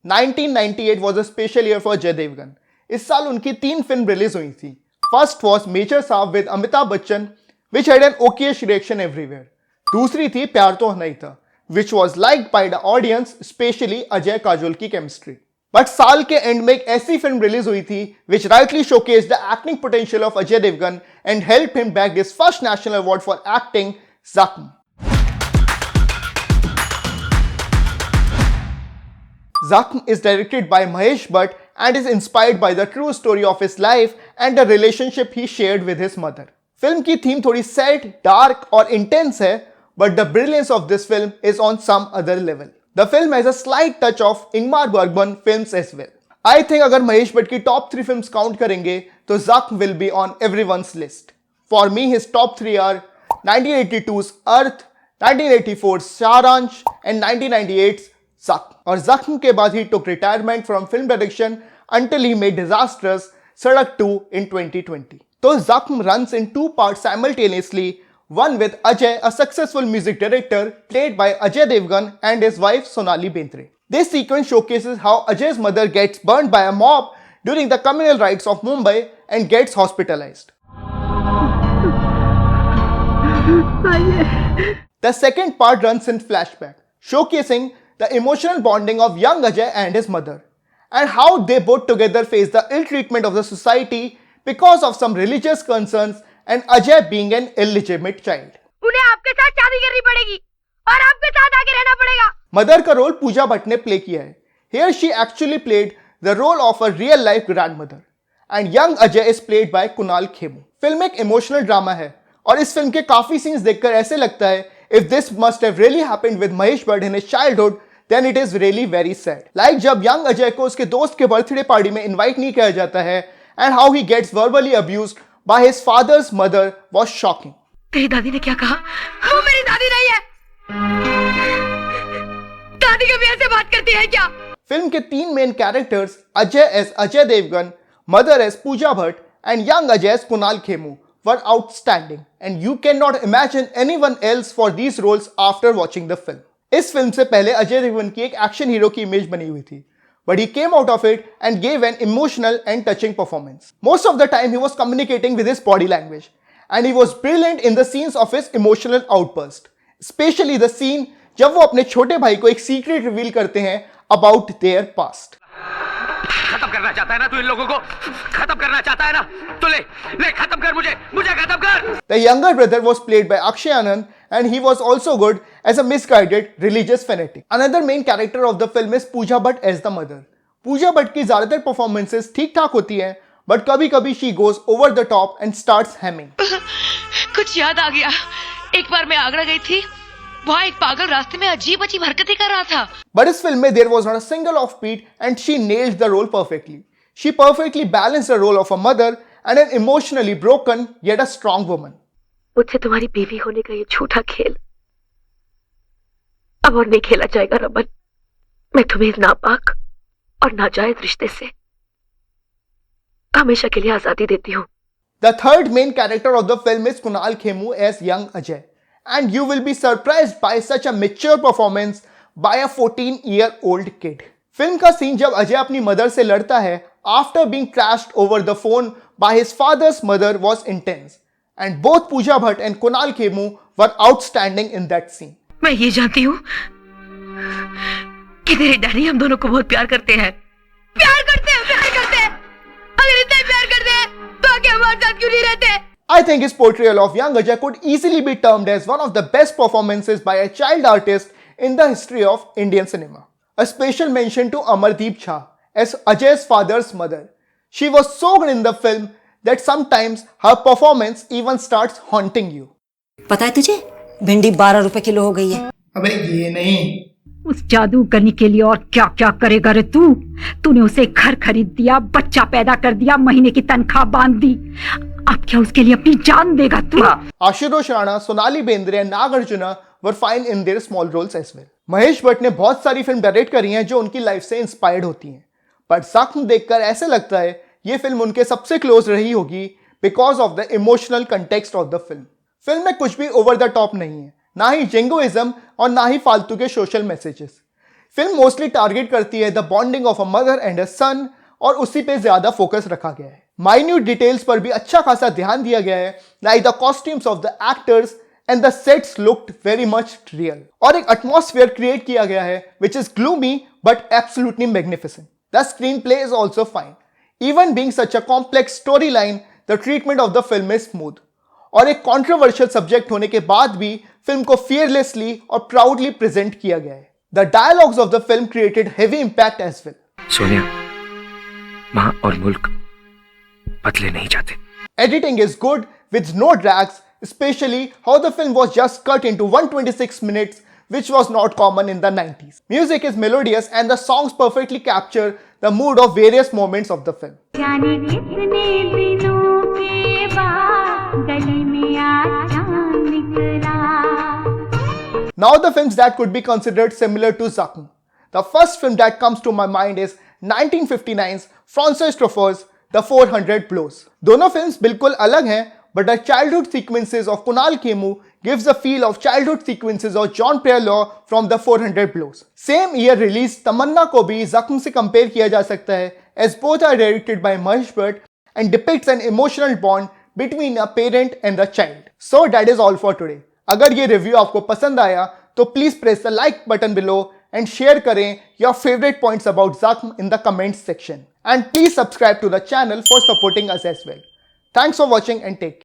1998 was a special year for Ajay Devgan. इस साल उनकी 3 फिल्म रिलीज हुई थी. First was मेजर साहब with Amitabh Bachchan, which had an okayish reaction everywhere. दूसरी थी प्यार तो नहीं था, which was liked by the audience, especially Ajay Kajol की chemistry. But साल के एंड में एक ऐसी फिल्म रिलीज हुई थी which rightly showcased the acting potential of Ajay Devgan and helped him bag his first national award for acting, Zakhm. Zakhm is directed by Mahesh Bhatt and is inspired by the true story of his life and the relationship he shared with his mother. Film की theme थोड़ी sad, dark और intense है, but the brilliance of this film is on some other level. The film has a slight touch of Ingmar Bergman films as well. I think अगर महेश भट्ट की top 3 films count करेंगे तो Zakhm will be on everyone's list. For me, his top 3 are 1982's Earth, 1984's Saransh and 1998's Zakhm. और Zakhm के बाद he took retirement from film direction until he made disastrous Sadak 2 in 2020. So Zakhm runs in 2 parts simultaneously, one with Ajay, a successful music director played by Ajay Devgan and his wife Sonali Bendre. This sequence showcases how Ajay's mother gets burned by a mob during the communal riots of Mumbai and gets hospitalized. The second part runs in flashback, showcasing the emotional bonding of young Ajay and his mother, and how they both together face the ill treatment of the society because of some religious concerns and Ajay being an illegitimate child. उन्हें आपके साथ शादी करनी पड़ेगी और आपके साथ आगे रहना पड़ेगा. मदर का रोल पूजा भट्ट ने प्ले किया है. Here she actually played the role of a real life grandmother, and young Ajay is played by Kunal Khemu. Film एक इमोशनल ड्रामा है और इस फिल्म के काफी सीन्स देखकर ऐसे लगता है if this must have really happened with Mahesh Bhatt in his childhood, then it is really very sad. Like जब young अजय को उसके दोस्त के बर्थडे पार्टी में इनवाइट नहीं किया जाता है and how he gets verbally abused by his father's mother was shocking. तेरी दादी ने क्या कहा? वो मेरी दादी नहीं है. दादी कभी ऐसे बात करती है क्या? फिल्म के 3 main characters Ajay as Ajay Devgan, mother as Pooja Bhatt and young Ajay as Kunal Khemu were outstanding and you cannot imagine anyone else for these roles after watching the film. इस फिल्म से पहले अजय देवगन की एक एक्शन हीरो की इमेज बनी हुई थी, but he came out of it and gave an emotional and touching performance. Most of the time he was communicating with his body language and he was brilliant in the scenes of his emotional outburst, especially the scene जब वो अपने छोटे भाई को एक secret reveal करते हैं about their past. खत्म करना चाहता है ना तू इन लोगों को? खत्म करना चाहता है ना? तो ले खत्म कर मुझे खत्म कर. The younger brother was played by Akshay Anand and he was also good as a misguided religious fanatic. Another main character of the film is Pooja Bhatt as the mother. Pooja Bhatt की ज़्यादातर performances ठीक-ठाक होती हैं, but कभी-कभी she goes over the top and starts humming. कुछ याद आ गया. एक बार मैं आगरा गई थी. वहाँ एक पागल रास्ते में अजीब-अजीब हरकतें कर रहा था. But इस फिल्म में there was not a single offbeat and she nailed the role perfectly. She perfectly balanced the role of a mother and an emotionally broken yet a strong woman. मुझसे तुम्हारी बीवी होने का ये झूठा खेल अब और नहीं खेला जाएगा रमन. मैं तुम्हें इस नापाक और नाजायज रिश्ते से हमेशा के लिए आजादी देती हूँ. The third main character of the film is Kunal Khemu as young Ajay, and you will be surprised by such a mature performance by a 14-year-old kid. Film का सीन जब अजय अपनी मदर से लड़ता है after being crashed over the phone by his father's mother was intense, and both Pooja Bhatt and Kunal Khemu were outstanding in that scene. मैं ये जानती हूँ कि तेरे डैडी हम दोनों को बहुत प्यार करते हैं. प्यार करते हैं. अगर इतना प्यार करते हैं तो आगे हमारे साथ क्यों नहीं रहते? I think his portrayal of young Ajay could easily be termed as one of the best performances by a child artist in the history of Indian cinema. A special mention to Amardeep Jha as Ajay's father's mother. She was so good in the film that sometimes her performance even starts haunting you. पता है तुझे भिंडी 12 रुपए kilo हो गई है. अबे ये नहीं. उस जादू करने के लिए और क्या क्या करेगा रे तू? तूने उसे घर खरीद दिया, बच्चा पैदा कर दिया, महीने की तनख्वाह बांध दी. अब क्या उसके लिए अपनी जान देगा तू? Ashutosh Rana, Sonali Bendre and Nagarjuna were fine in their small roles as well. Mahesh Bhatt ने बहुत सारी फिल्म डायरेक्ट करी हैं जो उनकी लाइफ से इंस्पायर्ड होती हैं, पर ज़ख्म देखकर ऐसे लगता है ये फिल्म उनके सबसे क्लोज रही होगी because of the emotional context of the film. Film में कुछ भी ओवर द टॉप नहीं है, ना ही जिंगोइज्म और ना ही फालतू के social messages. Film mostly target करती है the bonding of a mother and a son और उसी पे ज्यादा फोकस रखा गया है। माइन्यूट डिटेल्स पर भी अच्छा खासा ध्यान दिया गया है, like the costumes of the actors and the sets looked very much real. और एक एटमॉस्फेयर क्रिएट किया गया है which is gloomy but absolutely magnificent. The screen play is also fine. Even being such a complex story line, the treatment of the film is smooth. और एक controversial subject होने के बाद भी फिल्म को फियरलेसली और प्राउडली प्रेजेंट किया गया है। The dialogues of the film created heavy impact as well. Sonia, माँ और मुल्क बदले नहीं जाते। Editing is good with no drags, especially how the film was just cut into 126 minutes, which was not common in the 90s. Music is melodious and the songs perfectly capture the mood of various moments of the film. जाने कितने दिनों के बाद गली में आज चांद निकला। Now the films that could be considered similar to Zakhm. The first film that comes to my mind is 1959's Francis Truffaut's The 400 Blows. दोनों फिल्म्स बिल्कुल अलग हैं, but the childhood sequences of Kunal Khemu gives a feel of childhood sequences of John Pierre-Louis from The 400 Blows. Same year release तमन्ना को भी ज़ख्म से compare किया जा सकता है, as both are directed by Mahesh Bhatt and depicts an emotional bond between a parent and a child. So that is all for today. अगर ये review आपको पसंद आया तो please press the like button below and share करें your favourite points about Zakhm in the comments section. And please subscribe to the channel for supporting us as well. Thanks for watching and take care.